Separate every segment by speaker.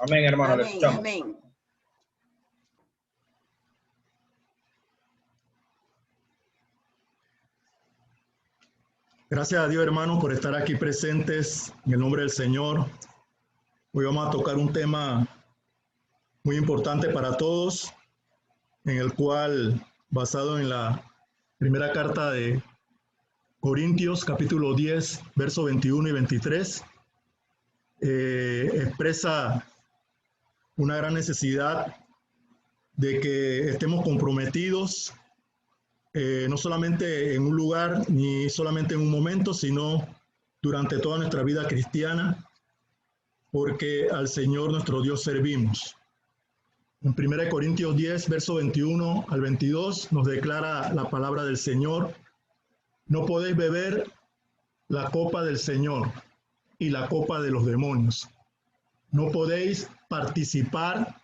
Speaker 1: Amén, hermano, le
Speaker 2: Amén,
Speaker 1: escuchamos.
Speaker 2: amén.
Speaker 3: Gracias a Dios, hermanos, por estar aquí presentes en el nombre del Señor. Hoy vamos a tocar un tema muy importante para todos, en el cual, basado en la primera carta de Corintios, capítulo 10, versos 21 y 23, expresa una gran necesidad de que estemos comprometidos, no solamente en un lugar ni solamente en un momento, sino durante toda nuestra vida cristiana, porque al Señor nuestro Dios servimos. En 1 Corintios 10, verso 21 al 22, nos declara la palabra del Señor: no podéis beber la copa del Señor y la copa de los demonios. No podéis participar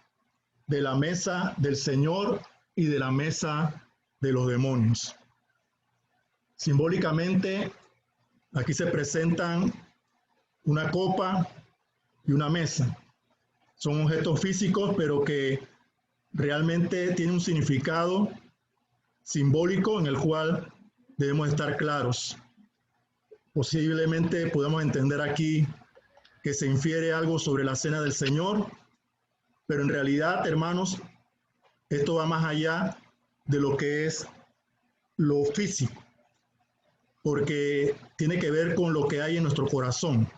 Speaker 3: de la mesa del Señor y de la mesa de los demonios. Simbólicamente, aquí se presentan una copa y una mesa. Son objetos físicos, pero que realmente tienen un significado simbólico en el cual debemos estar claros. Posiblemente podamos entender aquí que se infiere algo sobre la cena del Señor, pero en realidad, hermanos, esto va más allá de lo que es lo físico, porque tiene que ver con lo que hay en nuestro corazón,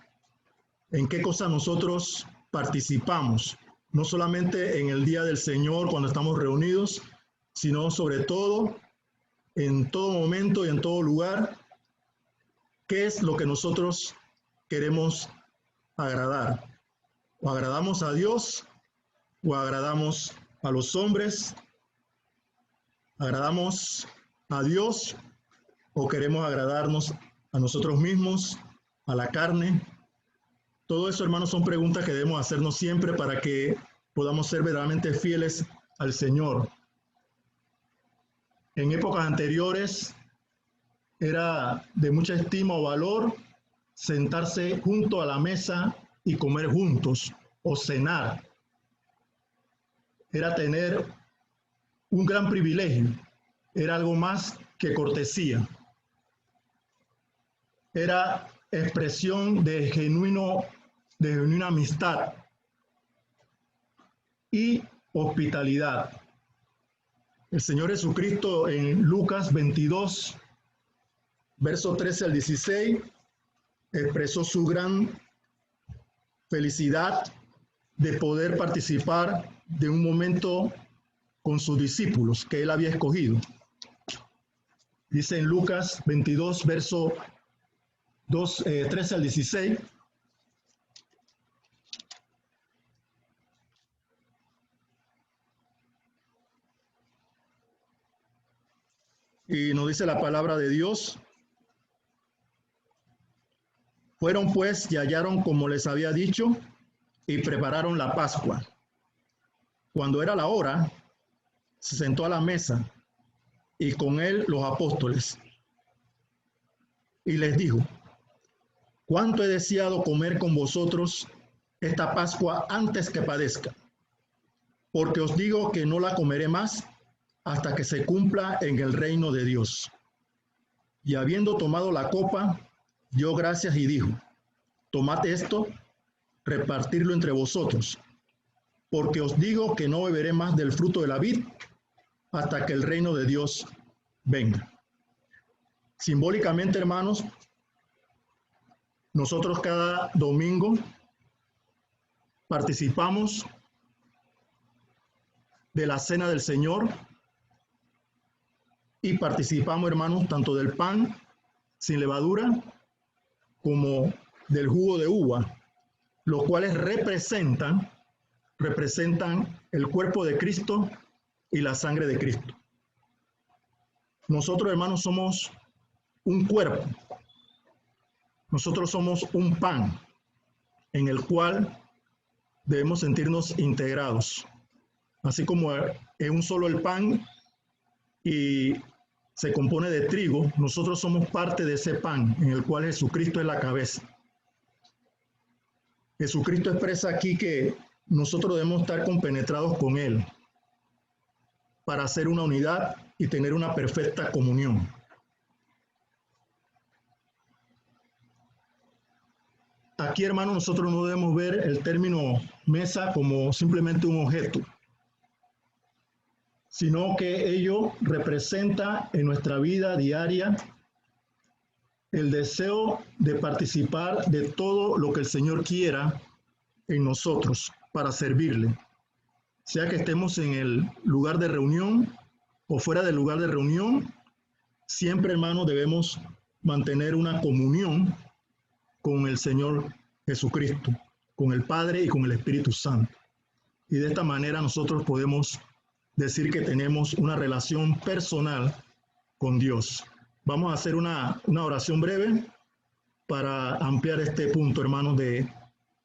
Speaker 3: en qué cosas nosotros participamos, no solamente en el día del Señor cuando estamos reunidos, sino sobre todo en todo momento y en todo lugar, qué es lo que nosotros queremos agradar. O agradamos a Dios o agradamos a los hombres, agradamos a Dios o queremos agradarnos a nosotros mismos, a la carne. Todo eso, hermanos, son preguntas que debemos hacernos siempre para que podamos ser verdaderamente fieles al Señor. En épocas anteriores era de mucha estima o valor sentarse junto a la mesa y comer juntos o cenar. Era tener un gran privilegio, era algo más que cortesía. Era expresión de genuina amistad y hospitalidad. El Señor Jesucristo en Lucas 22, verso 13 al 16, expresó su gran felicidad de poder participar de un momento con sus discípulos que él había escogido. Dice en Lucas 22, verso 13 al 16. Y nos dice la palabra de Dios: fueron pues y hallaron como les había dicho y prepararon la Pascua. Cuando era la hora, se sentó a la mesa y con él los apóstoles. Y les dijo: cuánto he deseado comer con vosotros esta Pascua antes que padezca, porque os digo que no la comeré más hasta que se cumpla en el reino de Dios. Y habiendo tomado la copa, dio gracias y dijo: tomad esto, repartirlo entre vosotros, porque os digo que no beberé más del fruto de la vid hasta que el reino de Dios venga. Simbólicamente, hermanos, nosotros cada domingo participamos de la cena del Señor y participamos, hermanos, tanto del pan sin levadura como del jugo de uva, los cuales representan el cuerpo de Cristo y la sangre de Cristo. Nosotros, hermanos, somos un cuerpo. Nosotros somos un pan en el cual debemos sentirnos integrados. Así como es un solo el pan y se compone de trigo, nosotros somos parte de ese pan en el cual Jesucristo es la cabeza. Jesucristo expresa aquí que nosotros debemos estar compenetrados con Él para hacer una unidad y tener una perfecta comunión. Aquí, hermanos, nosotros no debemos ver el término mesa como simplemente un objeto, sino que ello representa en nuestra vida diaria el deseo de participar de todo lo que el Señor quiera en nosotros para servirle, sea que estemos en el lugar de reunión o fuera del lugar de reunión. Siempre, hermanos, debemos mantener una comunión con el Señor Jesucristo, con el Padre y con el Espíritu Santo. Y de esta manera nosotros podemos decir que tenemos una relación personal con Dios. Vamos a hacer una oración breve para ampliar este punto, hermanos, de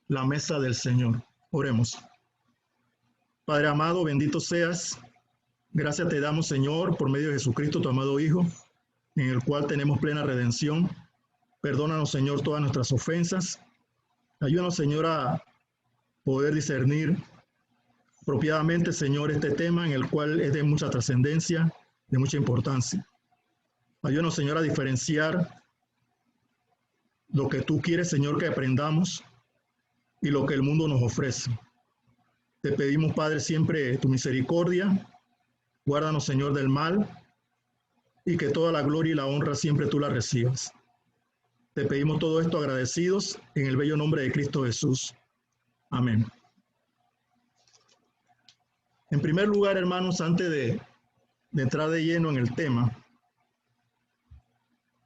Speaker 3: la mesa del Señor. Oremos. Padre amado, bendito seas. Gracias te damos, Señor, por medio de Jesucristo, tu amado Hijo, en el cual tenemos plena redención. Perdónanos, Señor, todas nuestras ofensas. Ayúdanos, Señor, a poder discernir apropiadamente, Señor, este tema en el cual es de mucha trascendencia, de mucha importancia. Ayúdanos, Señor, a diferenciar lo que tú quieres, Señor, que aprendamos y lo que el mundo nos ofrece. Te pedimos, Padre, siempre tu misericordia. Guárdanos, Señor, del mal y que toda la gloria y la honra siempre tú la recibas. Te pedimos todo esto agradecidos en el bello nombre de Cristo Jesús. Amén. En primer lugar, hermanos, antes de entrar de lleno en el tema,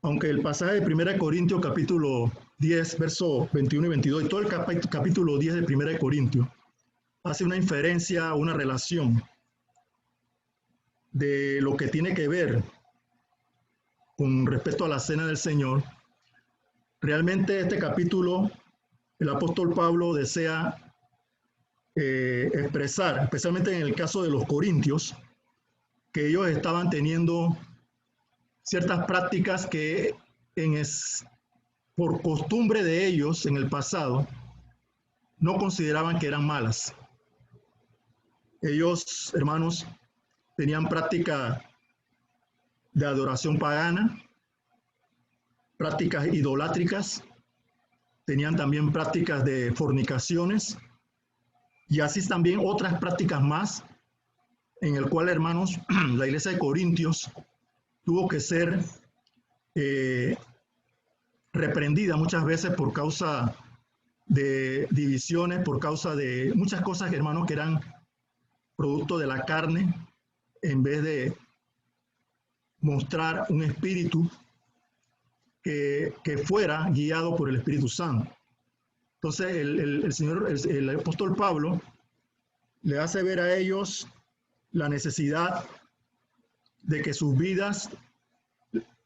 Speaker 3: aunque el pasaje de 1 Corintios capítulo 10, verso 21 y 22, y todo el capítulo 10 de 1 Corintios, hace una inferencia, una relación de lo que tiene que ver con respecto a la cena del Señor. Realmente este capítulo, el apóstol Pablo desea expresar, especialmente en el caso de los corintios, que ellos estaban teniendo ciertas prácticas que por costumbre de ellos en el pasado no consideraban que eran malas. Ellos, hermanos, tenían práctica de adoración pagana, prácticas idolátricas, tenían también prácticas de fornicaciones y así también otras prácticas más, en el cual, hermanos, la iglesia de Corintios tuvo que ser reprendida muchas veces por causa de divisiones, por causa de muchas cosas, hermanos, que eran producto de la carne, en vez de mostrar un espíritu que fuera guiado por el Espíritu Santo. Entonces el apóstol Pablo le hace ver a ellos la necesidad de que sus vidas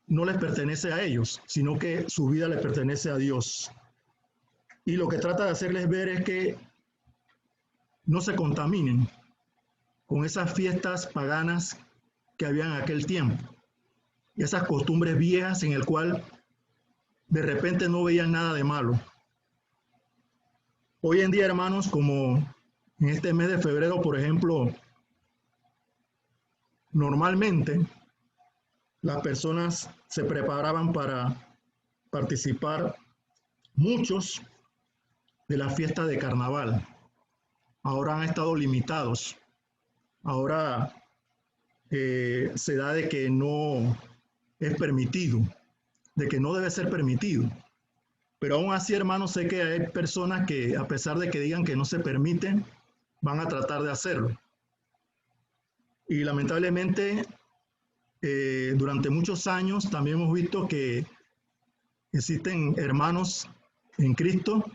Speaker 3: no les pertenece a ellos, sino que su vida les pertenece a Dios. Y lo que trata de hacerles ver es que no se contaminen con esas fiestas paganas que había en aquel tiempo, y esas costumbres viejas en el cual de repente no veían nada de malo. Hoy en día, hermanos, como en este mes de febrero, por ejemplo, normalmente las personas se preparaban para participar, muchos, de la fiesta de carnaval. Ahora han estado limitados. Ahora se da de que no es permitido, de que no debe ser permitido. Pero aún así, hermanos, sé que hay personas que, a pesar de que digan que no se permiten, van a tratar de hacerlo. Y lamentablemente, durante muchos años también hemos visto que existen hermanos en Cristo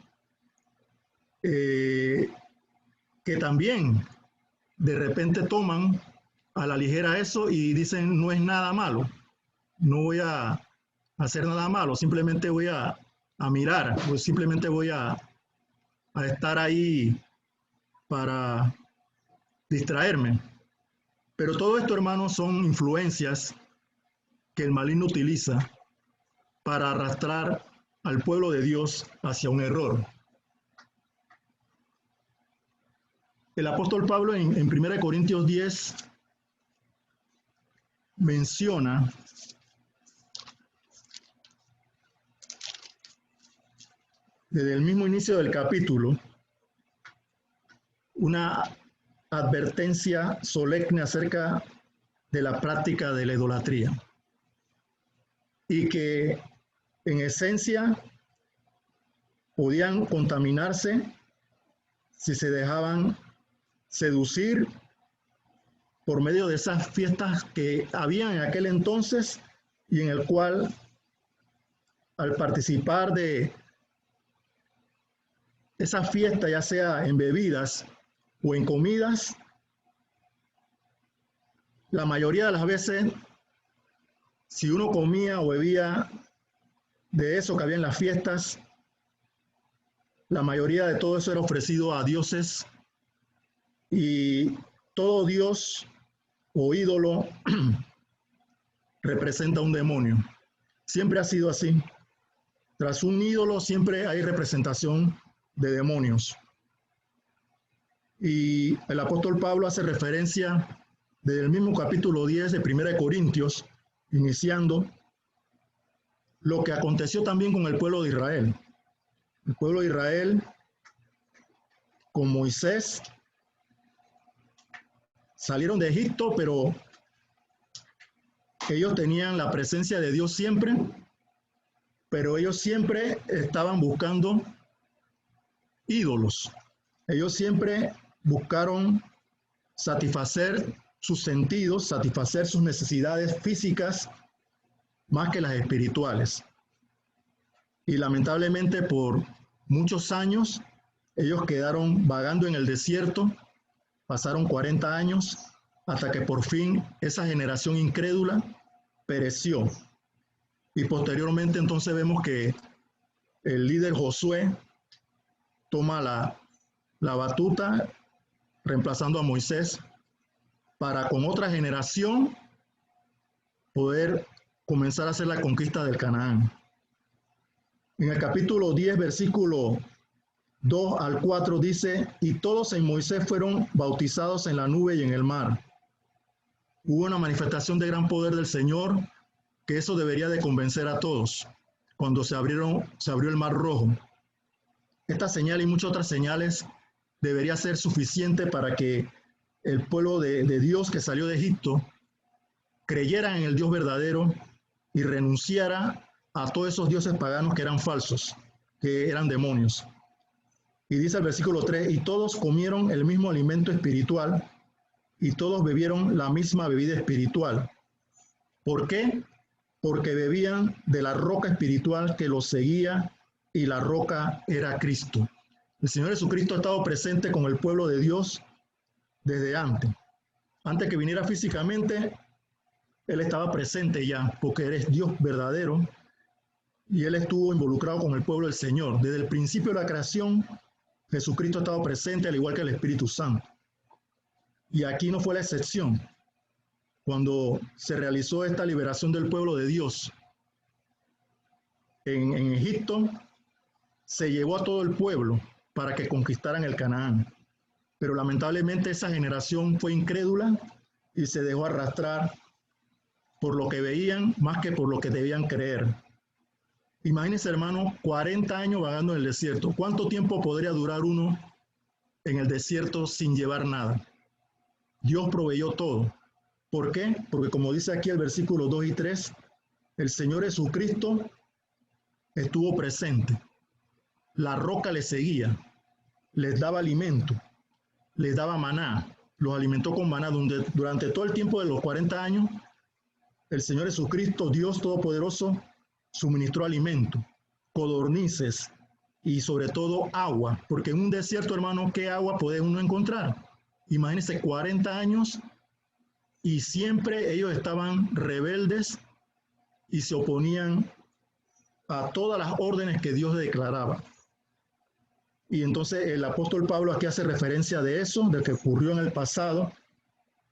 Speaker 3: que también de repente toman a la ligera eso y dicen no es nada malo, no voy a hacer nada malo, simplemente voy a mirar, pues simplemente voy a estar ahí para distraerme. Pero todo esto, hermanos, son influencias que el maligno utiliza para arrastrar al pueblo de Dios hacia un error. el apóstol Pablo en 1 Corintios 10 menciona desde el mismo inicio del capítulo una advertencia solemne acerca de la práctica de la idolatría y que en esencia podían contaminarse si se dejaban seducir por medio de esas fiestas que había en aquel entonces y en el cual al participar de esa fiesta, ya sea en bebidas o en comidas, la mayoría de las veces, si uno comía o bebía de eso que había en las fiestas, la mayoría de todo eso era ofrecido a dioses y todo dios o ídolo representa un demonio. Siempre ha sido así. Tras un ídolo siempre hay representación de demonios. Y el apóstol Pablo hace referencia desde el mismo capítulo 10 de 1 Corintios, iniciando lo que aconteció también con el pueblo de Israel. El pueblo de Israel, con Moisés, salieron de Egipto, pero ellos tenían la presencia de Dios siempre, pero ellos siempre estaban buscando ídolos. Ellos siempre buscaron satisfacer sus sentidos, satisfacer sus necesidades físicas más que las espirituales. Y lamentablemente por muchos años ellos quedaron vagando en el desierto, pasaron 40 años hasta que por fin esa generación incrédula pereció. Y posteriormente entonces vemos que el líder Josué toma la batuta, reemplazando a Moisés, para con otra generación poder comenzar a hacer la conquista del Canaán. En el capítulo 10, versículo 2 al 4 dice, y todos en Moisés fueron bautizados en la nube y en el mar. Hubo una manifestación de gran poder del Señor, que eso debería de convencer a todos, cuando se abrió el mar rojo. Esta señal y muchas otras señales debería ser suficiente para que el pueblo de Dios que salió de Egipto creyera en el Dios verdadero y renunciara a todos esos dioses paganos que eran falsos, que eran demonios. Y dice el versículo 3, y todos comieron el mismo alimento espiritual y todos bebieron la misma bebida espiritual. ¿Por qué? Porque bebían de la roca espiritual que los seguía y la roca era Cristo. El Señor Jesucristo ha estado presente con el pueblo de Dios desde antes. Antes que viniera físicamente, Él estaba presente ya, porque Él es Dios verdadero y Él estuvo involucrado con el pueblo del Señor. Desde el principio de la creación, Jesucristo ha estado presente, al igual que el Espíritu Santo. Y aquí no fue la excepción. Cuando se realizó esta liberación del pueblo de Dios en Egipto, se llevó a todo el pueblo para que conquistaran el Canaán. Pero lamentablemente esa generación fue incrédula y se dejó arrastrar por lo que veían más que por lo que debían creer. Imagínense, hermano, 40 años vagando en el desierto. ¿Cuánto tiempo podría durar uno en el desierto sin llevar nada? Dios proveyó todo. ¿Por qué? Porque como dice aquí el versículo 2 y 3, el Señor Jesucristo estuvo presente. La roca les seguía, les daba alimento, les daba maná, los alimentó con maná. Durante todo el tiempo de los 40 años, el Señor Jesucristo, Dios Todopoderoso, suministró alimento, codornices y sobre todo agua, porque en un desierto, hermano, ¿qué agua puede uno encontrar? Imagínense 40 años y siempre ellos estaban rebeldes y se oponían a todas las órdenes que Dios declaraba. Y entonces el apóstol Pablo aquí hace referencia de eso, de que ocurrió en el pasado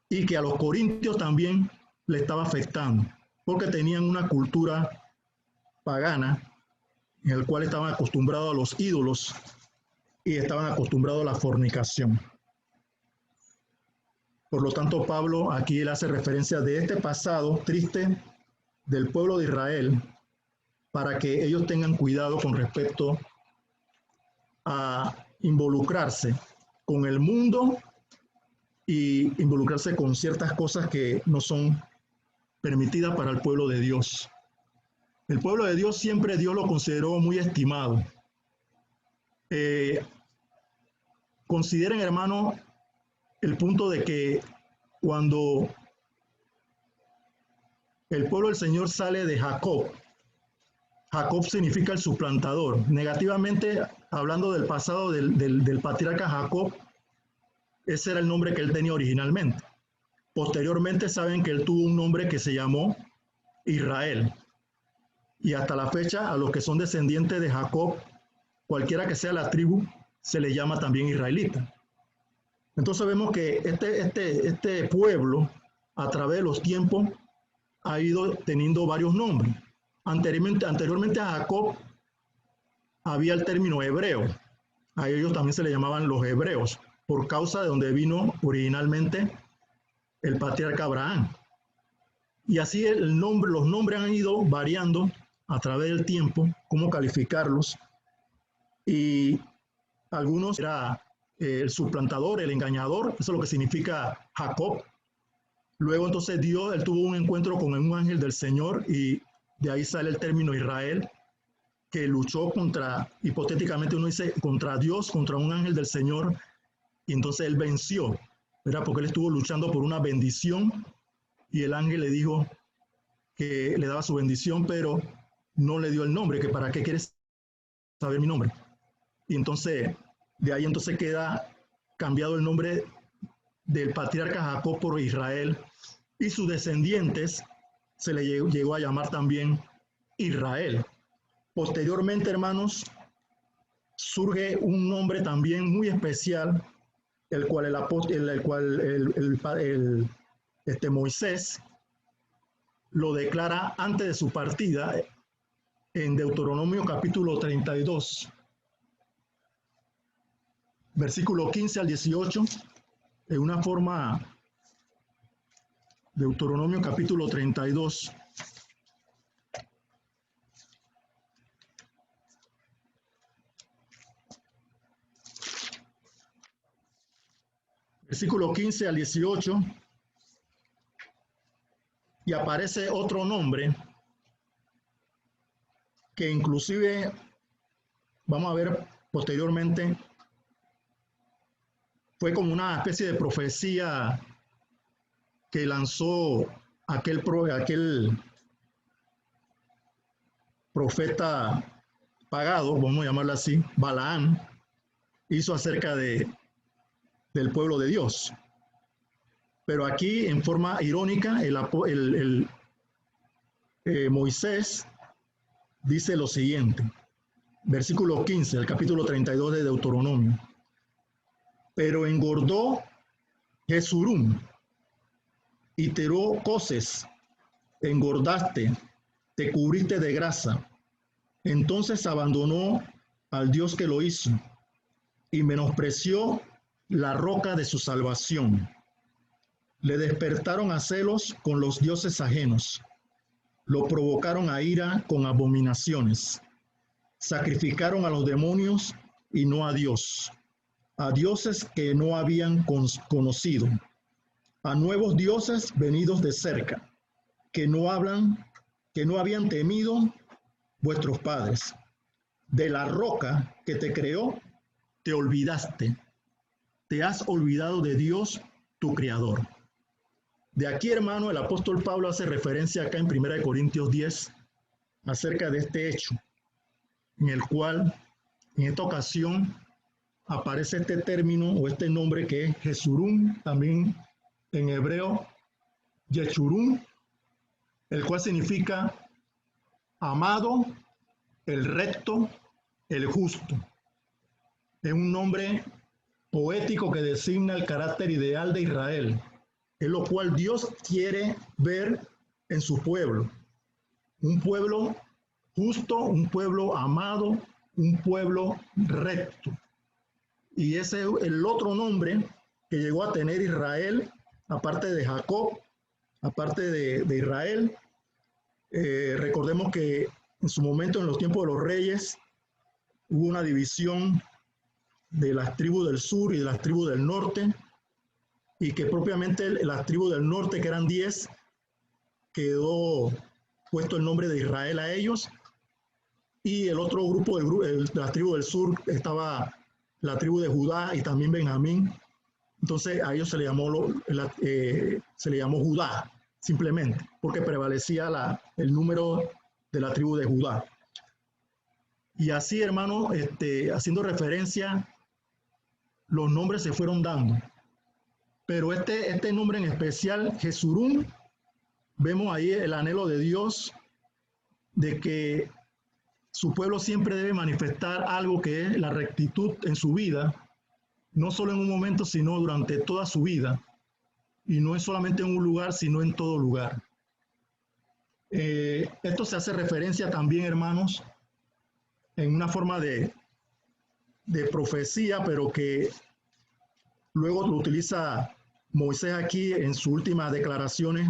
Speaker 3: y que a los corintios también le estaba afectando, porque tenían una cultura pagana en el cual estaban acostumbrados a los ídolos y estaban acostumbrados a la fornicación. Por lo tanto, Pablo aquí él hace referencia de este pasado triste del pueblo de Israel para que ellos tengan cuidado con respecto a involucrarse con el mundo y involucrarse con ciertas cosas que no son permitidas para el pueblo de Dios. El pueblo de Dios siempre Dios lo consideró muy estimado. Consideren, hermano, el punto de que cuando el pueblo del Señor sale de Jacob, Jacob significa el suplantador. Negativamente, hablando del pasado del patriarca Jacob, ese era el nombre que él tenía originalmente. Posteriormente saben que él tuvo un nombre que se llamó Israel. Y hasta la fecha, a los que son descendientes de Jacob, cualquiera que sea la tribu, se le llama también israelita. Entonces vemos que este pueblo, a través de los tiempos, ha ido teniendo varios nombres. Anteriormente a Jacob había el término hebreo. A ellos también se le llamaban los hebreos, por causa de donde vino originalmente el patriarca Abraham. Y así los nombres han ido variando a través del tiempo, cómo calificarlos. Y algunos era el suplantador, el engañador, eso es lo que significa Jacob. Luego entonces Dios, él tuvo un encuentro con un ángel del Señor y de ahí sale el término Israel, que luchó contra, hipotéticamente uno dice, contra Dios, contra un ángel del Señor, y entonces él venció, ¿verdad? Porque él estuvo luchando por una bendición y el ángel le dijo que le daba su bendición, pero no le dio el nombre, que para qué quieres saber mi nombre. Y entonces, de ahí entonces queda cambiado el nombre del patriarca Jacob por Israel, y sus descendientes se le llegó a llamar también Israel. Posteriormente, hermanos, surge un nombre también muy especial, el cual Moisés lo declara antes de su partida en Deuteronomio capítulo 32, versículo 15 al 18, en una forma, Deuteronomio capítulo 32, versículo 15 al 18, y aparece otro nombre que inclusive vamos a ver posteriormente, fue como una especie de profecía que lanzó aquel profeta pagado, vamos a llamarlo así, Balaán, hizo acerca del pueblo de Dios. Pero aquí, en forma irónica, Moisés dice lo siguiente, versículo 15, del capítulo 32 de Deuteronomio. Pero engordó Jesurún y tiró coces, engordaste, te cubriste de grasa. Entonces abandonó al Dios que lo hizo y menospreció la roca de su salvación. Le despertaron a celos con los dioses ajenos. Lo provocaron a ira con abominaciones. Sacrificaron a los demonios y no a Dios, a dioses que no habían conocido, a nuevos dioses venidos de cerca, que no habían temido vuestros padres. De la roca que te creó, te olvidaste. Te has olvidado de Dios, tu Creador. De aquí, hermano, el apóstol Pablo hace referencia acá en 1 Corintios 10 acerca de este hecho, en el cual, en esta ocasión, aparece este término o este nombre que es Jesurún, también en hebreo, Yeshurún, el cual significa amado, el recto, el justo. Es un nombre poético que designa el carácter ideal de Israel, es lo cual Dios quiere ver en su pueblo. Un pueblo justo, un pueblo amado, un pueblo recto. Y ese es el otro nombre que llegó a tener Israel aparte de Jacob, aparte de Israel. Recordemos que en su momento, en los tiempos de los reyes, hubo una división de las tribus del sur y de las tribus del norte, y que propiamente las tribus del norte, que eran 10, quedó puesto el nombre de Israel a ellos, y el otro grupo, de las tribus del sur, estaba la tribu de Judá y también Benjamín. Entonces a ellos se le llamó Judá, simplemente, porque prevalecía el número de la tribu de Judá. Y así, hermano, haciendo referencia, los nombres se fueron dando. Pero este nombre en especial, Jesurún, vemos ahí el anhelo de Dios de que su pueblo siempre debe manifestar algo que es la rectitud en su vida, no solo en un momento, sino durante toda su vida. Y no es solamente en un lugar, sino en todo lugar. Esto se hace referencia también, hermanos, en una forma de profecía, pero que luego lo utiliza Moisés aquí en sus últimas declaraciones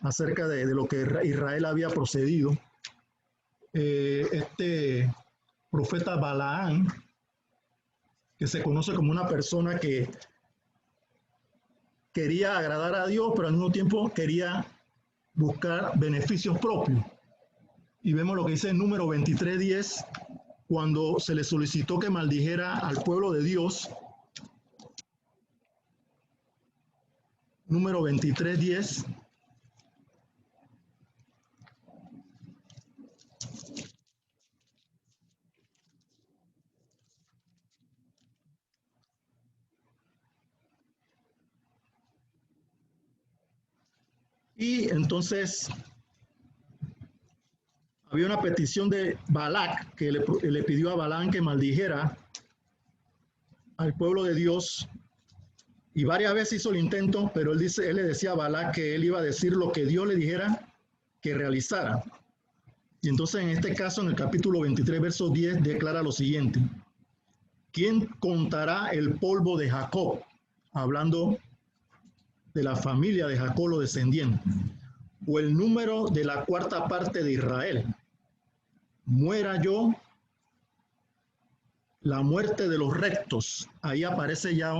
Speaker 3: acerca de lo que Israel había procedido. Este profeta Balaán, que se conoce como una persona que quería agradar a Dios, pero al mismo tiempo quería buscar beneficios propios. Y vemos lo que dice en número 23:10, cuando se le solicitó que maldijera al pueblo de Dios. Número 23:10. Y entonces había una petición de Balac, que le pidió a Balaam que maldijera al pueblo de Dios. Y varias veces hizo el intento, pero él le decía a Balac que él iba a decir lo que Dios le dijera que realizara. Y entonces en este caso, en el capítulo 23, verso 10, declara lo siguiente: ¿quién contará el polvo de Jacob? Hablando de la familia de Jacob, los descendientes. O el número de la cuarta parte de Israel. Muera yo la muerte de los rectos. Ahí aparece ya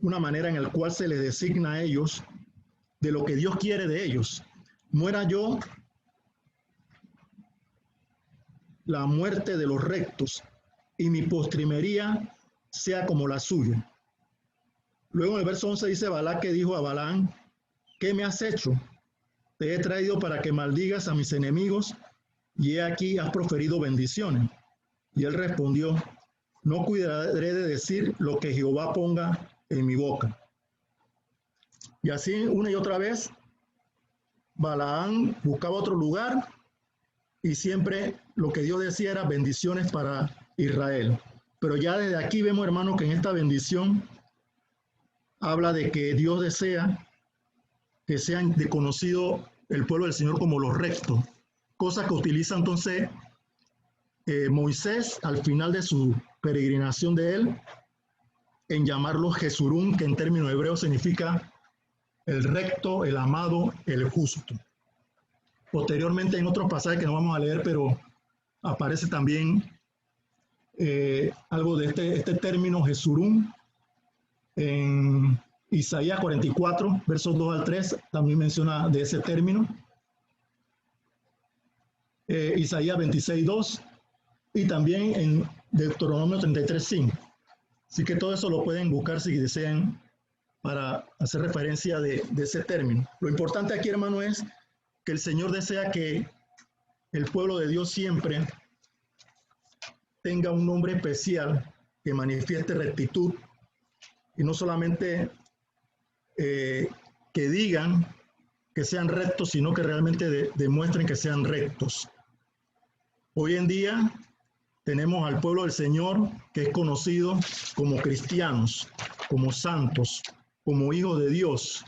Speaker 3: una manera en la cual se les designa a ellos de lo que Dios quiere de ellos. Muera yo la muerte de los rectos, y mi postrimería sea como la suya. Luego en el verso 11 dice Balac que dijo a Balaam: ¿qué me has hecho? Te he traído para que maldigas a mis enemigos, y he aquí has proferido bendiciones. Y él respondió: no cuidaré de decir lo que Jehová ponga en mi boca. Y así una y otra vez Balaam buscaba otro lugar, y siempre lo que Dios decía era bendiciones para Israel. Pero ya desde aquí vemos, hermanos, que en esta bendición habla de que Dios desea que sean conocido el pueblo del Señor como los rectos, cosa que utiliza entonces Moisés al final de su peregrinación de él, en llamarlo Jesurún, que en términos hebreos significa el recto, el amado, el justo. Posteriormente en otros pasajes que no vamos a leer, pero aparece también algo de este término Jesurún en Isaías 44, versos 2 al 3, también menciona de ese término. Isaías 26:2 y también en Deuteronomio 33:5. Así que todo eso lo pueden buscar si desean para hacer referencia de ese término. Lo importante aquí, hermano, es que el Señor desea que el pueblo de Dios siempre tenga un nombre especial que manifieste rectitud, y no solamente que digan que sean rectos, sino que realmente demuestren que sean rectos. Hoy en día tenemos al pueblo del Señor que es conocido como cristianos, como santos, como hijos de Dios.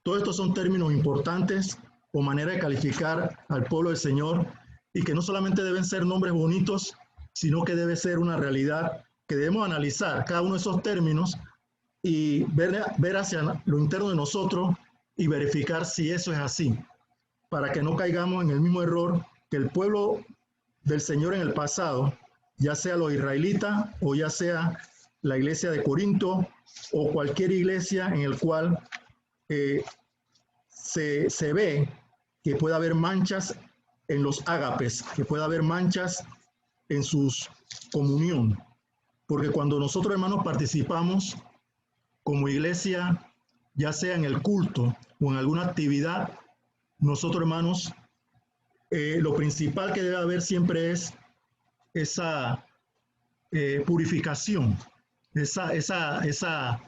Speaker 3: Todos estos son términos importantes o manera de calificar al pueblo del Señor, y que no solamente deben ser nombres bonitos, sino que debe ser una realidad que debemos analizar cada uno de esos términos y ver hacia lo interno de nosotros y verificar si eso es así, para que no caigamos en el mismo error que el pueblo del Señor en el pasado, ya sea los israelitas o ya sea la iglesia de Corinto o cualquier iglesia en el cual se ve que puede haber manchas en los ágapes, que puede haber manchas en su comunión. Porque cuando nosotros, hermanos, participamos como iglesia, ya sea en el culto o en alguna actividad, nosotros, hermanos, lo principal que debe haber siempre es esa purificación, esa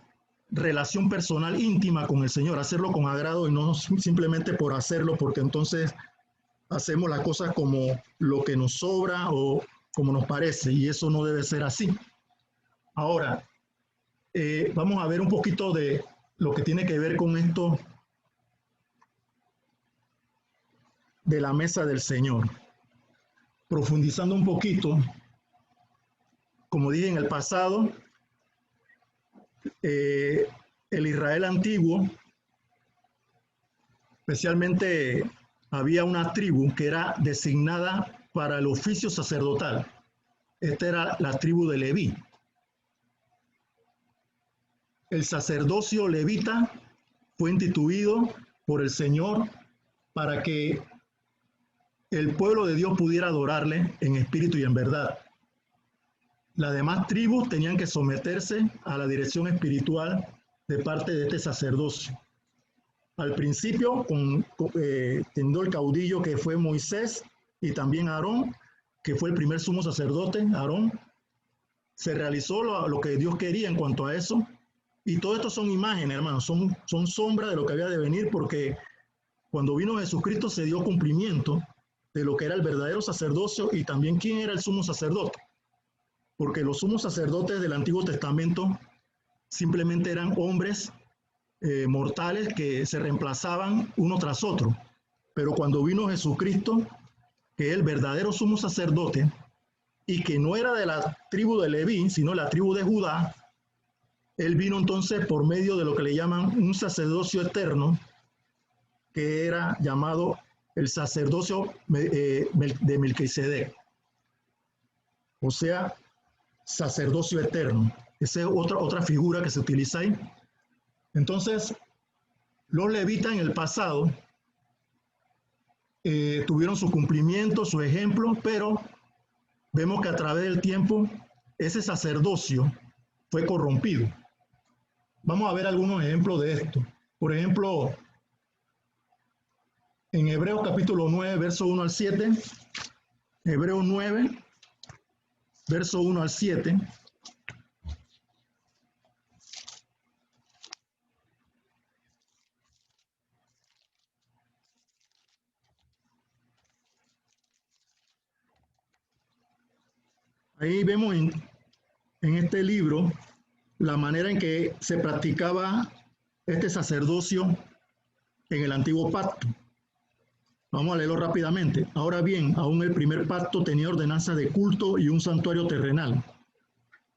Speaker 3: relación personal íntima con el Señor, hacerlo con agrado y no simplemente por hacerlo, porque entonces hacemos las cosas como lo que nos sobra o como nos parece, y eso no debe ser así. Ahora, vamos a ver un poquito de lo que tiene que ver con esto de la mesa del Señor. Profundizando un poquito, como dije en el pasado, el Israel antiguo, especialmente había una tribu que era designada para el oficio sacerdotal. Esta era la tribu de Leví. El sacerdocio levita fue instituido por el Señor para que el pueblo de Dios pudiera adorarle en espíritu y en verdad. Las demás tribus tenían que someterse a la dirección espiritual de parte de este sacerdocio. Al principio, teniendo el caudillo que fue Moisés y también Aarón, que fue el primer sumo sacerdote, Aarón, se realizó lo que Dios quería en cuanto a eso. Y todo esto son imágenes, hermanos, son sombras de lo que había de venir, porque cuando vino Jesucristo se dio cumplimiento de lo que era el verdadero sacerdocio y también quién era el sumo sacerdote. Porque los sumos sacerdotes del Antiguo Testamento simplemente eran hombres mortales que se reemplazaban uno tras otro. Pero cuando vino Jesucristo, que es el verdadero sumo sacerdote, y que no era de la tribu de Leví, sino la tribu de Judá, él vino entonces por medio de lo que le llaman un sacerdocio eterno, que era llamado el sacerdocio de Melquisedec. O sea, sacerdocio eterno. Esa es otra figura que se utiliza ahí. Entonces, los levitas en el pasado tuvieron su cumplimiento, su ejemplo, pero vemos que a través del tiempo ese sacerdocio fue corrompido. Vamos a ver algunos ejemplos de esto. Por ejemplo, en Hebreos capítulo 9, verso 1 al 7, Hebreos 9, verso 1 al 7, ahí vemos en este libro la manera en que se practicaba este sacerdocio en el antiguo pacto. Vamos a leerlo rápidamente. Ahora bien, aún el primer pacto tenía ordenanza de culto y un santuario terrenal,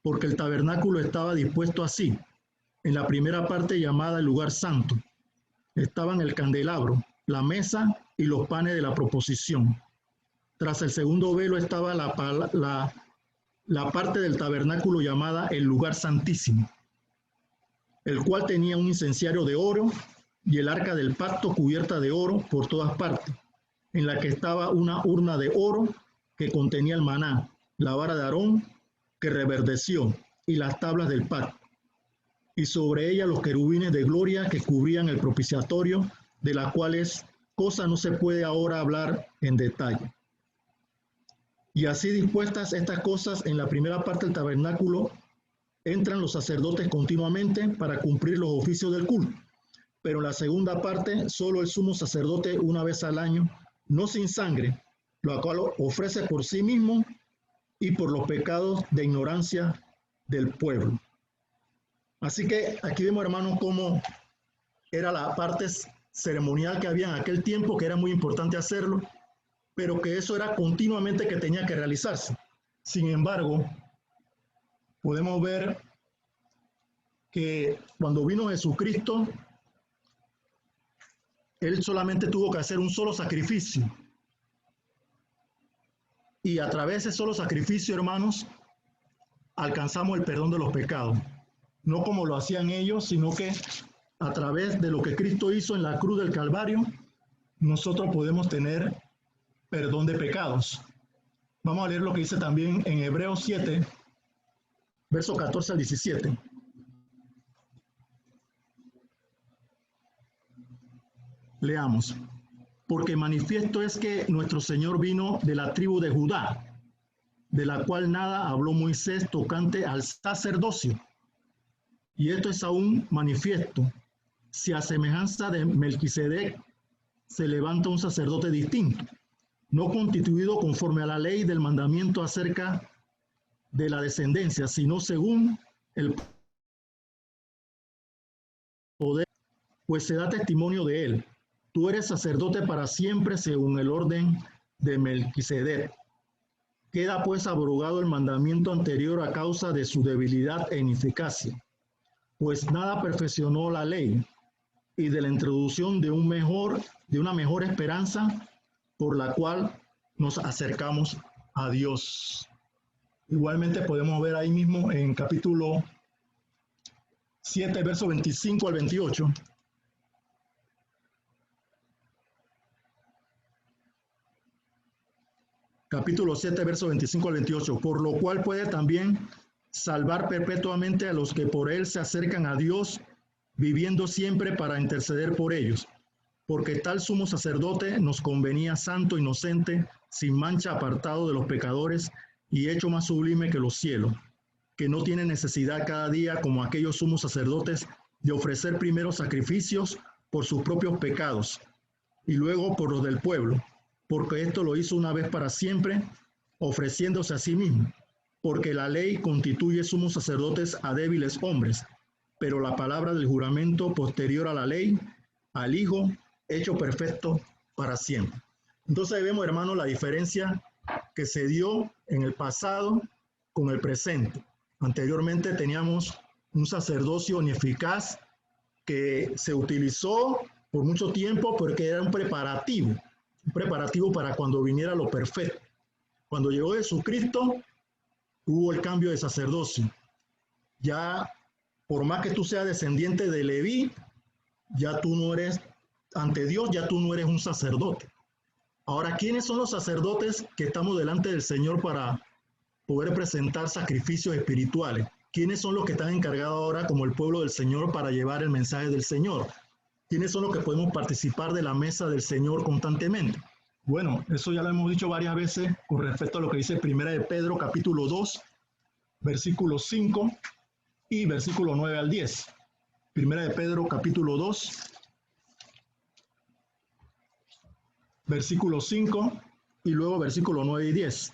Speaker 3: porque el tabernáculo estaba dispuesto así. En la primera parte llamada el lugar santo, estaban el candelabro, la mesa y los panes de la proposición. Tras el segundo velo estaba la parte del tabernáculo llamada el lugar santísimo, el cual tenía un incenciario de oro y el arca del pacto cubierta de oro por todas partes, en la que estaba una urna de oro que contenía el maná, la vara de Aarón que reverdeció y las tablas del pacto, y sobre ella los querubines de gloria que cubrían el propiciatorio, de las cuales cosa no se puede ahora hablar en detalle. Y así dispuestas estas cosas, en la primera parte del tabernáculo entran los sacerdotes continuamente para cumplir los oficios del culto, pero en la segunda parte solo el sumo sacerdote una vez al año, no sin sangre, lo cual ofrece por sí mismo y por los pecados de ignorancia del pueblo. Así que aquí vemos, hermanos, cómo era la parte ceremonial que había en aquel tiempo, que era muy importante hacerlo, pero que eso era continuamente que tenía que realizarse. Sin embargo, podemos ver que cuando vino Jesucristo, Él solamente tuvo que hacer un solo sacrificio. Y a través de ese solo sacrificio, hermanos, alcanzamos el perdón de los pecados. No como lo hacían ellos, sino que a través de lo que Cristo hizo en la cruz del Calvario, nosotros podemos tener perdón de pecados. Vamos a leer lo que dice también en Hebreos 7, versos 14 al 17. Leamos. Porque manifiesto es que nuestro Señor vino de la tribu de Judá, de la cual nada habló Moisés tocante al sacerdocio. Y esto es aún manifiesto, si a semejanza de Melquisedec se levanta un sacerdote distinto, no constituido conforme a la ley del mandamiento acerca de la descendencia, sino según el poder, pues se da testimonio de él. Tú eres sacerdote para siempre según el orden de Melquisedec. Queda pues abrogado el mandamiento anterior a causa de su debilidad e ineficacia, pues nada perfeccionó la ley, y de la introducción de una mejor esperanza por la cual nos acercamos a Dios. Igualmente podemos ver ahí mismo en capítulo 7, verso 25 al 28. Capítulo 7, verso 25 al 28. Por lo cual puede también salvar perpetuamente a los que por él se acercan a Dios, viviendo siempre para interceder por ellos. Porque tal sumo sacerdote nos convenía santo, inocente, sin mancha, apartado de los pecadores y hecho más sublime que los cielos, que no tiene necesidad cada día, como aquellos sumos sacerdotes, de ofrecer primero sacrificios por sus propios pecados y luego por los del pueblo, porque esto lo hizo una vez para siempre, ofreciéndose a sí mismo, porque la ley constituye sumos sacerdotes a débiles hombres, pero la palabra del juramento posterior a la ley, al Hijo, hecho perfecto para siempre. Entonces vemos, hermanos, la diferencia que se dio en el pasado con el presente. Anteriormente teníamos un sacerdocio ineficaz que se utilizó por mucho tiempo porque era un preparativo para cuando viniera lo perfecto. Cuando llegó Jesucristo, hubo el cambio de sacerdocio. Ya, por más que tú seas descendiente de Leví, ya tú no eres, ante Dios, ya tú no eres un sacerdote. Ahora, ¿quiénes son los sacerdotes que estamos delante del Señor para poder presentar sacrificios espirituales? ¿Quiénes son los que están encargados ahora como el pueblo del Señor para llevar el mensaje del Señor? ¿Quiénes son los que podemos participar de la mesa del Señor constantemente? Bueno, eso ya lo hemos dicho varias veces con respecto a lo que dice Primera de Pedro, capítulo 2, versículo 5 y versículo 9 al 10. Primera de Pedro, capítulo 2, versículo 5 y luego versículo 9 y 10.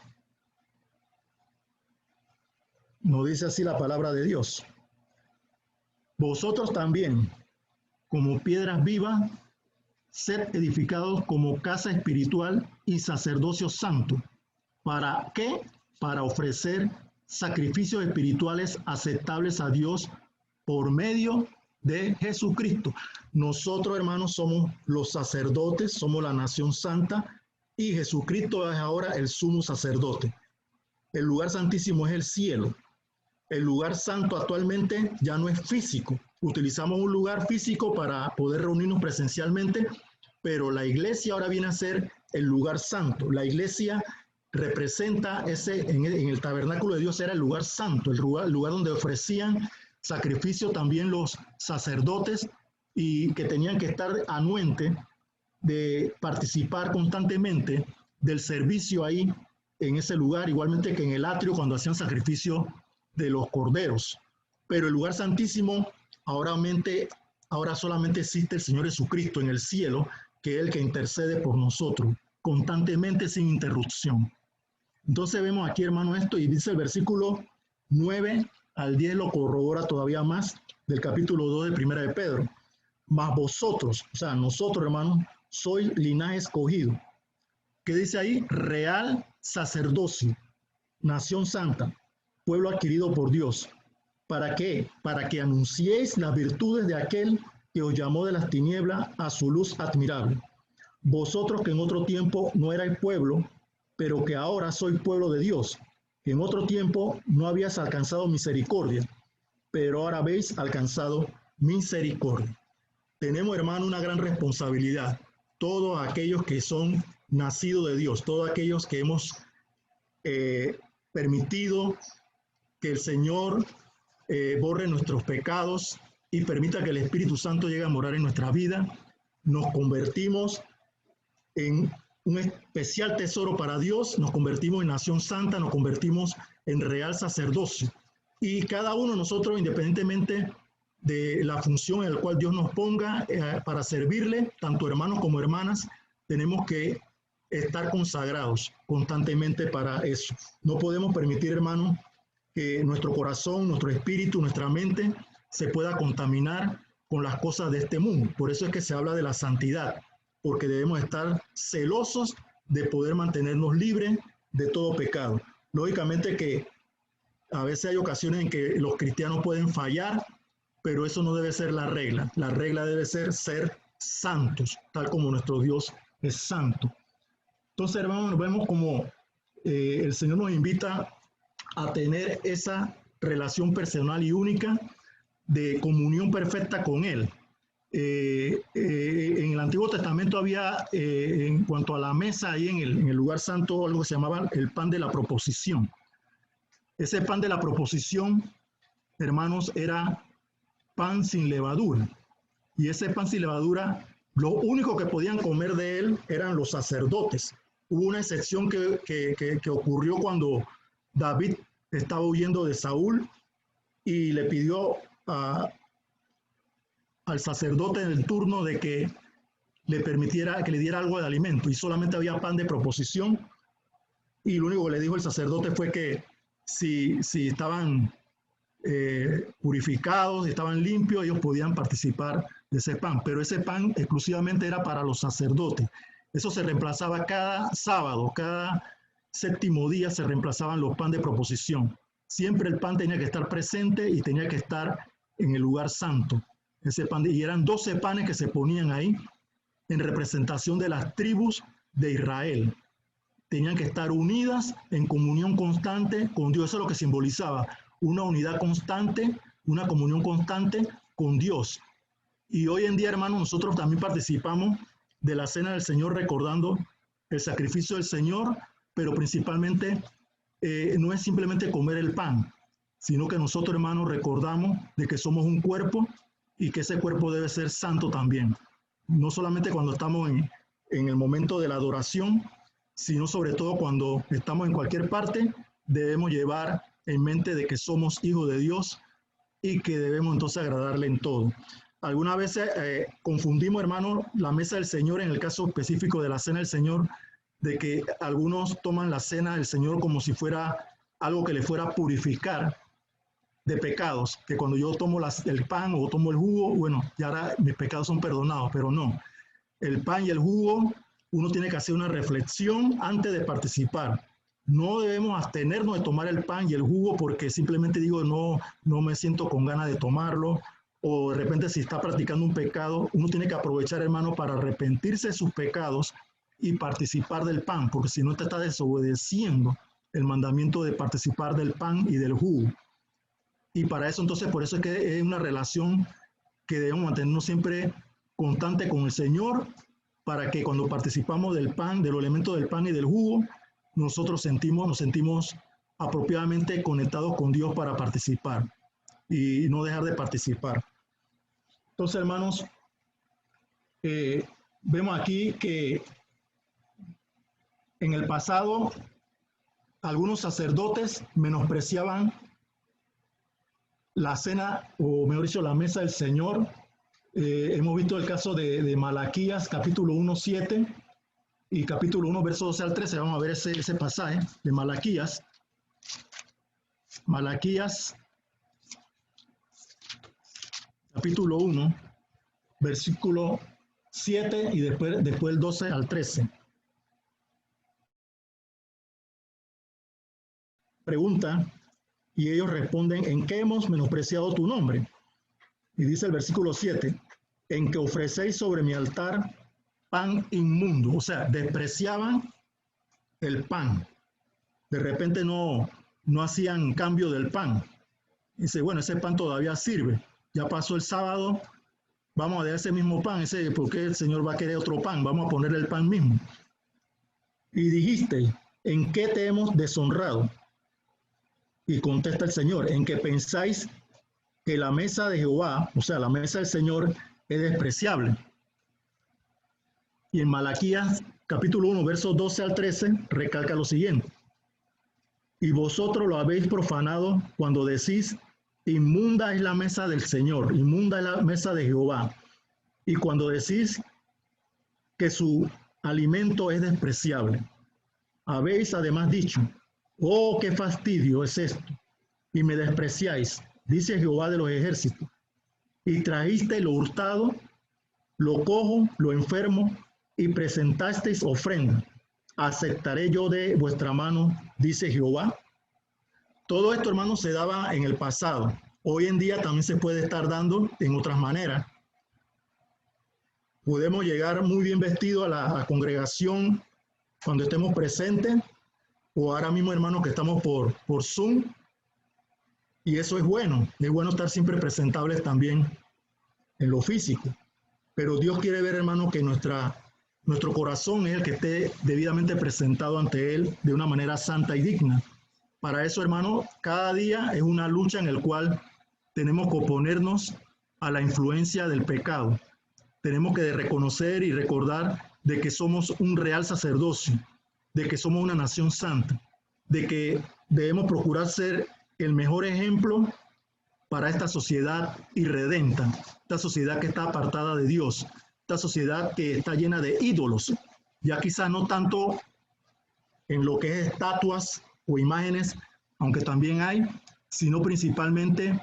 Speaker 3: Nos dice así la palabra de Dios. Vosotros también, como piedras vivas, sed edificados como casa espiritual y sacerdocio santo. ¿Para qué? Para ofrecer sacrificios espirituales aceptables a Dios por medio de Jesucristo. Nosotros, hermanos, somos los sacerdotes, somos la nación santa y Jesucristo es ahora el sumo sacerdote. El lugar santísimo es el cielo. El lugar santo actualmente ya no es físico. Utilizamos un lugar físico para poder reunirnos presencialmente, pero la iglesia ahora viene a ser el lugar santo. La iglesia representa en el tabernáculo de Dios era el lugar santo, el lugar donde ofrecían sacrificio también los sacerdotes y que tenían que estar anuentes de participar constantemente del servicio ahí en ese lugar, igualmente que en el atrio cuando hacían sacrificio de los corderos. Pero el lugar santísimo ahora solamente existe el Señor Jesucristo en el cielo, que es el que intercede por nosotros constantemente sin interrupción. Entonces vemos aquí, hermano, esto y dice el versículo 9 al 10 lo corrobora todavía más del capítulo 2 de Primera de Pedro. Mas vosotros, o sea, nosotros, hermanos, sois linaje escogido. ¿Qué dice ahí? Real sacerdocio, nación santa, pueblo adquirido por Dios, ¿Para qué? Para que anunciéis las virtudes de aquel que os llamó de las tinieblas a su luz admirable. Vosotros que en otro tiempo no erais pueblo, pero que ahora sois pueblo de Dios, que en otro tiempo no habías alcanzado misericordia, pero ahora habéis alcanzado misericordia. Tenemos, hermano, una gran responsabilidad. Todos aquellos que son nacidos de Dios, todos aquellos que hemos permitido que el Señor borre nuestros pecados y permita que el Espíritu Santo llegue a morar en nuestra vida, nos convertimos en un especial tesoro para Dios, nos convertimos en nación santa, nos convertimos en real sacerdocio. Y cada uno de nosotros, independientemente de la función en la cual Dios nos ponga para servirle, tanto hermanos como hermanas, tenemos que estar consagrados constantemente para eso. No podemos permitir, hermanos, que nuestro corazón, nuestro espíritu, nuestra mente se pueda contaminar con las cosas de este mundo. Por eso es que se habla de la santidad, porque debemos estar celosos de poder mantenernos libres de todo pecado. Lógicamente que a veces hay ocasiones en que los cristianos pueden fallar, pero eso no debe ser la regla. La regla debe ser santos, tal como nuestro Dios es santo. Entonces, hermanos, vemos como el Señor nos invita a tener esa relación personal y única de comunión perfecta con Él. En el Antiguo Testamento había, en cuanto a la mesa, ahí en el lugar santo, algo que se llamaba el pan de la proposición. Ese pan de la proposición, hermanos, era pan sin levadura. Y ese pan sin levadura, lo único que podían comer de él eran los sacerdotes. Hubo una excepción que ocurrió cuando David estaba huyendo de Saúl y le pidió al sacerdote del turno de que le permitiera, que le diera algo de alimento, y solamente había pan de proposición, y lo único que le dijo el sacerdote fue que si estaban purificados, estaban limpios, ellos podían participar de ese pan, pero ese pan exclusivamente era para los sacerdotes. Eso se reemplazaba cada sábado, cada séptimo día se reemplazaban los pan de proposición. Siempre el pan tenía que estar presente y tenía que estar en el lugar santo. Ese pan, y eran 12 panes que se ponían ahí en representación de las tribus de Israel. Tenían que estar unidas en comunión constante con Dios. Eso es lo que simbolizaba una unidad constante, una comunión constante con Dios. Y hoy en día, hermanos, nosotros también participamos de la cena del Señor recordando el sacrificio del Señor, pero principalmente no es simplemente comer el pan, sino que nosotros, hermanos, recordamos de que somos un cuerpo y que ese cuerpo debe ser santo también. No solamente cuando estamos en el momento de la adoración, sino sobre todo cuando estamos en cualquier parte, debemos llevar en mente de que somos hijos de Dios y que debemos entonces agradarle en todo. Algunas veces confundimos, hermanos, la mesa del Señor, en el caso específico de la cena del Señor, de que algunos toman la cena del Señor como si fuera algo que le fuera a purificar de pecados, que cuando yo tomo el pan o tomo el jugo, bueno, ya ahora mis pecados son perdonados, pero no. El pan y el jugo, uno tiene que hacer una reflexión antes de participar. No debemos abstenernos de tomar el pan y el jugo porque simplemente digo no me siento con ganas de tomarlo, o de repente si está practicando un pecado, uno tiene que aprovechar, hermano, para arrepentirse de sus pecados y participar del pan, porque si no te está desobedeciendo el mandamiento de participar del pan y del jugo. Y para eso entonces, por eso es que es una relación que debemos mantenernos siempre constante con el Señor, para que cuando participamos del pan, de los elementos del pan y del jugo, nosotros nos sentimos apropiadamente conectados con Dios para participar y no dejar de participar. Entonces, hermanos, vemos aquí que en el pasado algunos sacerdotes menospreciaban la cena, o mejor dicho, la mesa del Señor. Hemos visto el caso de Malaquías, capítulo 1, 7, y capítulo 1, verso 12 al 13. Vamos a ver ese pasaje de Malaquías. Malaquías, capítulo 1, versículo 7 y después el 12 al 13. Pregunta: Y ellos responden, ¿en qué hemos menospreciado tu nombre? Y dice el versículo 7, en que ofrecéis sobre mi altar pan inmundo. O sea, despreciaban el pan. De repente no hacían cambio del pan. Dice, bueno, ese pan todavía sirve. Ya pasó el sábado, vamos a dejar ese mismo pan. ¿Por qué el Señor va a querer otro pan? Vamos a poner el pan mismo. Y dijiste, ¿en qué te hemos deshonrado? Y contesta el Señor, en que pensáis que la mesa de Jehová, o sea, la mesa del Señor, es despreciable. Y en Malaquías capítulo 1, versos 12 al 13, recalca lo siguiente. Y vosotros lo habéis profanado cuando decís, inmunda es la mesa del Señor, inmunda es la mesa de Jehová. Y cuando decís que su alimento es despreciable. Habéis además dicho, oh, qué fastidio es esto, y me despreciáis, dice Jehová de los ejércitos, y trajiste lo hurtado, lo cojo, lo enfermo, y presentasteis ofrenda. ¿Aceptaré yo de vuestra mano, dice Jehová? Todo esto, hermanos, se daba en el pasado. Hoy en día también se puede estar dando en otras maneras. Podemos llegar muy bien vestidos a la congregación cuando estemos presentes, o ahora mismo, hermanos, que estamos por Zoom, y eso es bueno estar siempre presentables también en lo físico, pero Dios quiere ver, hermanos, que nuestro corazón es el que esté debidamente presentado ante Él de una manera santa y digna. Para eso, hermanos, cada día es una lucha en la cual tenemos que oponernos a la influencia del pecado. Tenemos que reconocer y recordar de que somos un real sacerdocio, de que somos una nación santa, de que debemos procurar ser el mejor ejemplo para esta sociedad irredenta, esta sociedad que está apartada de Dios, esta sociedad que está llena de ídolos, ya quizás no tanto en lo que es estatuas o imágenes, aunque también hay, sino principalmente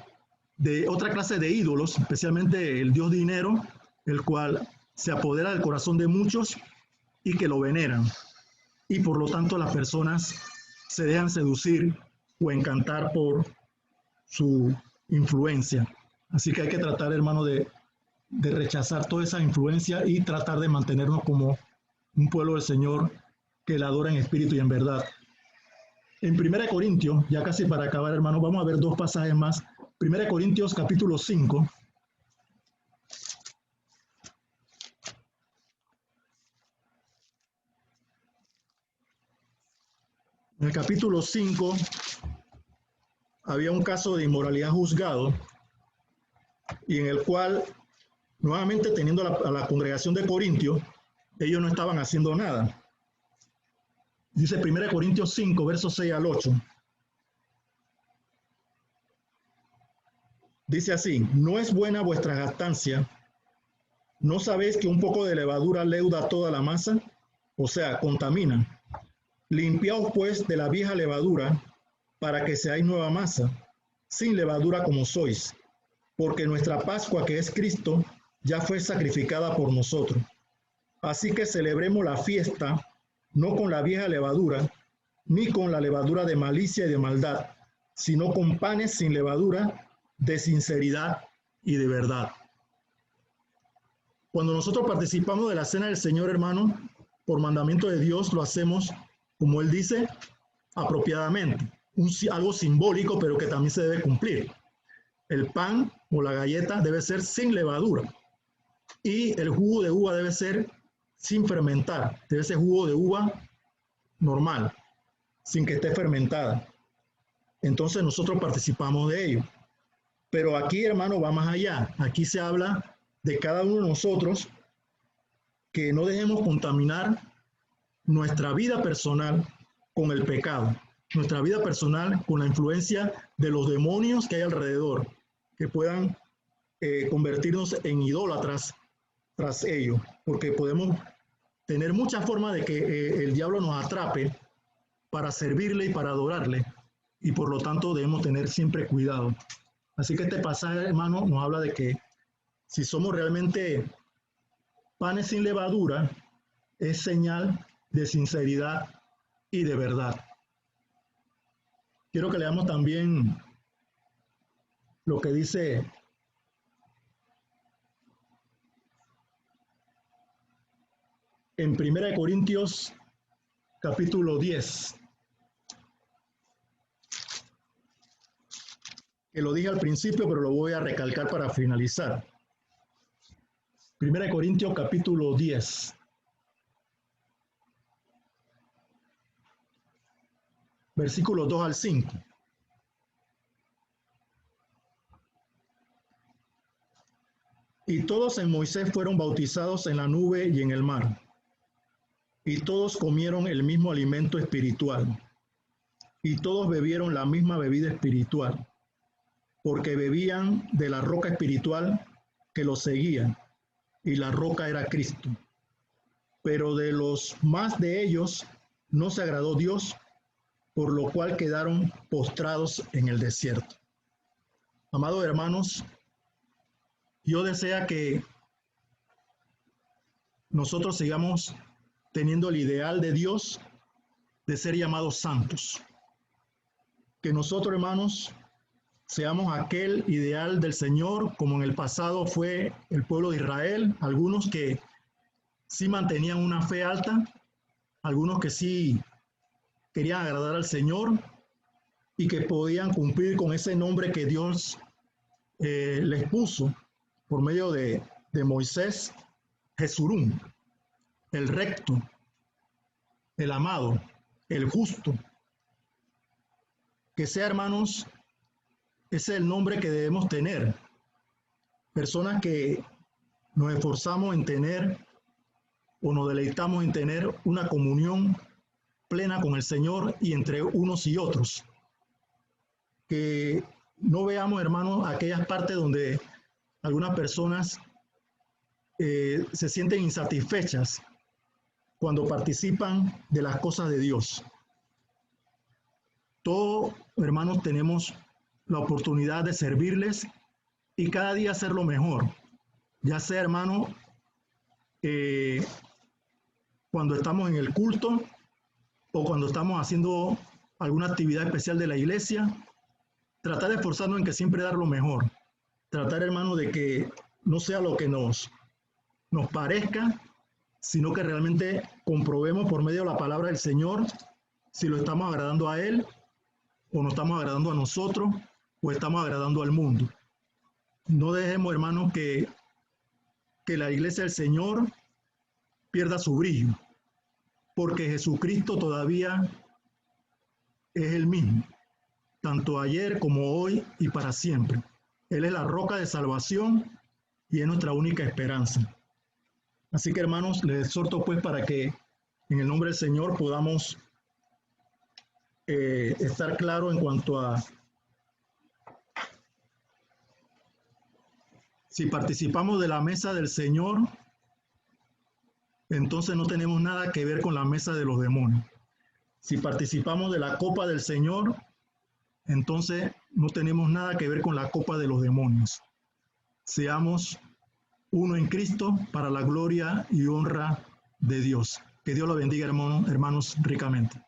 Speaker 3: de otra clase de ídolos, especialmente el dios dinero, el cual se apodera del corazón de muchos y que lo veneran. Y por lo tanto las personas se dejan seducir o encantar por su influencia. Así que hay que tratar, hermano, de rechazar toda esa influencia y tratar de mantenernos como un pueblo del Señor que le adora en espíritu y en verdad. En 1 Corintios, ya casi para acabar, hermano, vamos a ver dos pasajes más. 1 Corintios capítulo 5. En el capítulo 5 había un caso de inmoralidad juzgado y en el cual, nuevamente teniendo a la congregación de Corintios, ellos no estaban haciendo nada. Dice 1 Corintios 5, versos 6 al 8. Dice así, ¿no es buena vuestra jactancia? ¿No sabéis que un poco de levadura leuda toda la masa? O sea, contamina. Limpiaos pues de la vieja levadura para que seáis nueva masa, sin levadura como sois, porque nuestra Pascua, que es Cristo, ya fue sacrificada por nosotros. Así que celebremos la fiesta, no con la vieja levadura, ni con la levadura de malicia y de maldad, sino con panes sin levadura, de sinceridad y de verdad. Cuando nosotros participamos de la cena del Señor, hermano, por mandamiento de Dios, lo hacemos, como Él dice, apropiadamente. Algo simbólico, pero que también se debe cumplir. El pan o la galleta debe ser sin levadura. Y el jugo de uva debe ser sin fermentar. Debe ser jugo de uva normal, sin que esté fermentada. Entonces nosotros participamos de ello. Pero aquí, hermano, va más allá. Aquí se habla de cada uno de nosotros que no dejemos contaminar nuestra vida personal con el pecado, nuestra vida personal con la influencia de los demonios que hay alrededor, que puedan convertirnos en idólatras tras ello, porque podemos tener muchas formas de que el diablo nos atrape para servirle y para adorarle, y por lo tanto debemos tener siempre cuidado. Así que este pasaje, hermano, nos habla de que si somos realmente panes sin levadura, es señal de sinceridad y de verdad. Quiero que leamos también lo que dice en 1 Corintios capítulo 10, que lo dije al principio, pero lo voy a recalcar para finalizar. 1 Corintios capítulo 10. Versículos 2 al 5. Y todos en Moisés fueron bautizados en la nube y en el mar. Y todos comieron el mismo alimento espiritual. Y todos bebieron la misma bebida espiritual, porque bebían de la roca espiritual que los seguía, y la roca era Cristo. Pero de los más de ellos no se agradó Dios, por lo cual quedaron postrados en el desierto. Amados hermanos, Dios desea que nosotros sigamos teniendo el ideal de Dios de ser llamados santos. Que nosotros, hermanos, seamos aquel ideal del Señor, como en el pasado fue el pueblo de Israel, algunos que sí mantenían una fe alta, algunos que sí querían agradar al Señor y que podían cumplir con ese nombre que Dios les puso por medio de Moisés, Jesurún, el recto, el amado, el justo. Que sea, hermanos, ese es el nombre que debemos tener. Personas que nos esforzamos en tener o nos deleitamos en tener una comunión plena con el Señor y entre unos y otros. Que no veamos, hermanos, aquellas partes donde algunas personas se sienten insatisfechas cuando participan de las cosas de Dios. Todos, hermanos, tenemos la oportunidad de servirles y cada día hacerlo mejor. Ya sea, hermano, cuando estamos en el culto o cuando estamos haciendo alguna actividad especial de la iglesia, tratar de esforzarnos en que siempre dar lo mejor. Tratar, hermano, de que no sea lo que nos parezca, sino que realmente comprobemos por medio de la palabra del Señor si lo estamos agradando a Él o no estamos agradando a nosotros o estamos agradando al mundo. No dejemos, hermanos, que la iglesia del Señor pierda su brillo, porque Jesucristo todavía es el mismo, tanto ayer como hoy y para siempre. Él es la roca de salvación y es nuestra única esperanza. Así que, hermanos, les exhorto pues para que en el nombre del Señor podamos estar claros en cuanto a si participamos de la mesa del Señor, entonces no tenemos nada que ver con la mesa de los demonios. Si participamos de la copa del Señor, entonces no tenemos nada que ver con la copa de los demonios. Seamos uno en Cristo para la gloria y honra de Dios. Que Dios lo bendiga, hermanos, ricamente.